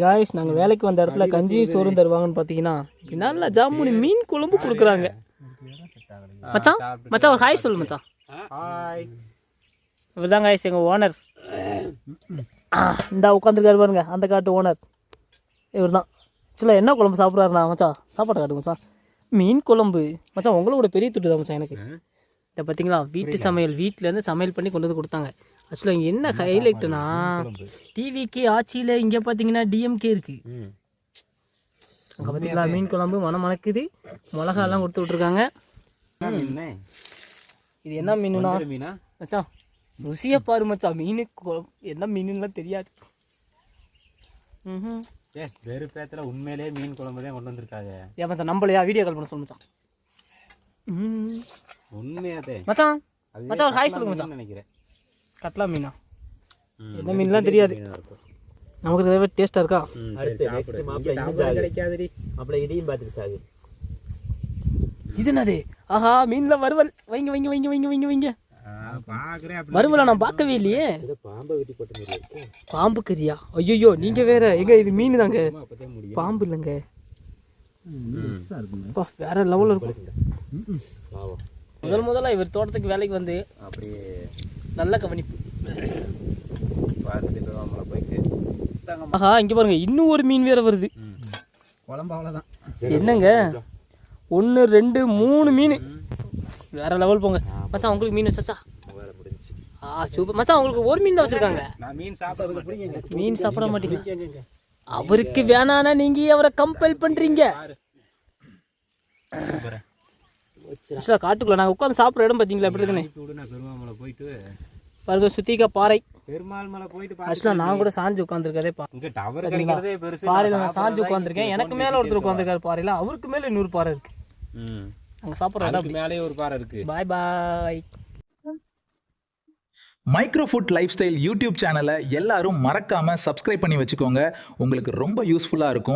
Guys நாங்கள் வேலைக்கு வந்த இடத்துல கஞ்சியும் சோறும் தருவாங்கன்னு பார்த்தீங்கன்னா நல்லா ஜாமுனி மீன் குழம்பு கொடுக்குறாங்க. மச்சான் மச்சான் ஒரு ஹாய் சொல்லு மச்சான். இவர் தான் காய்ஸ் எங்கள் ஓனர். இந்த உட்காந்துருக்காரு பாருங்க, அந்த காட்டு ஓனர் இவர் தான். ஆக்சுவலாக என்ன குழம்பு சாப்பிட்றாருண்ணா மச்சான்? சாப்பாடு காட்டு மச்சான். மீன் குழம்பு மச்சான். உங்களோட பெரிய துட்டு தான் மச்சான் எனக்கு. இதை பார்த்தீங்களா, வீட்டு சமையல், வீட்டிலேருந்து சமையல் பண்ணி கொண்டு வந்து கொடுத்தாங்க. ஆக்சுவலாக இங்கே என்ன ஹைலைட்டுனா, டிவிக்கு ஆட்சியில் இங்கே பார்த்தீங்கன்னா டிஎம்கே இருக்குது. அங்கே பார்த்தீங்களா மீன் குழம்பு மனம் மணக்குது, மிளகாலாம் கொடுத்து விட்ருக்காங்க. இது என்ன மீனுனா மச்சான்? ருசியை பாரு மச்சான். மீனுக்கு என்ன மீனுலாம் தெரியாது. வெறு பேத்துல உண்மையிலேயே மீன் குழம்பு தான் கொண்டு வந்திருக்காங்க. ஏன் மச்சான் நம்மளையா வீடியோ கால் பண்ண சொல்லு மச்சான். உண்மையாதே மச்சான். மச்சான் ஒரு ஹாய் சொல்லுங்க மச்சான். நினைக்கிறேன் கட்லா மீனா என்ன மீன்லாம் தெரியாது. நமக்கு தேவை டேஸ்ட்டாக இருக்கா? இது என்னது? ஆஹா, மீனில் வறுவல். வைங்க வைங்க வைங்க வைங்க வைங்க வைங்க. வறுவலை நான் பார்க்கவே இல்லையே. பாம்பு கறியா? ஐயோ நீங்கள் வேற. எங்க இது மீன் தாங்க, பாம்பு இல்லைங்க. வேற லெவலில் இருக்கும். முதல்ல இவர் தோட்டத்துக்கு வேலைக்கு வந்து அப்படியே நல்ல கவனிப்பு. ஆஹா, இங்கே பாருங்க, இன்னும் ஒரு மீன் வேற வருது. என்னங்க 1 2 3 மீன் வேற லெவல் போங்க மச்சான். உங்களுக்கு மீன் வச்சாச்சா? சூப்பர் மச்சான். உங்களுக்கு ஒரு மீன் தான் வச்சிருக்காங்க. மீன் சாப்பிட மாட்டீங்க. அவருக்கு வேணானா நீங்க அவரை கம்பல் பண்றீங்க. காட்டுக்குள்ள நாங்கள் உட்காந்து சாப்பிட்ற இடம் பார்த்தீங்களா எப்படி இருக்குன்னு பாருங்க. சுத்திக்கா பாறை, பெருமாள் மலை போயிட்டு ஆக்சுவலாக நான் கூட சாஞ்சு உட்காந்துருக்கதே பாறையில் நான் சாஞ்சு உட்காந்துருக்கேன். எனக்கு மேலே ஒருத்தர் உட்காந்துருக்காரு பாறையில், அவருக்கு மேலே இன்னொரு பாறை இருக்கு. அங்கே சாப்பிட்ற இடம் மேலே ஒரு பாறை இருக்கு. Bye bye. Micro food lifestyle YouTube சேனலை எல்லாரும் மறக்காமல் சப்ஸ்கிரைப் பண்ணி வச்சுக்கோங்க. உங்களுக்கு ரொம்ப யூஸ்ஃபுல்லாக இருக்கும்.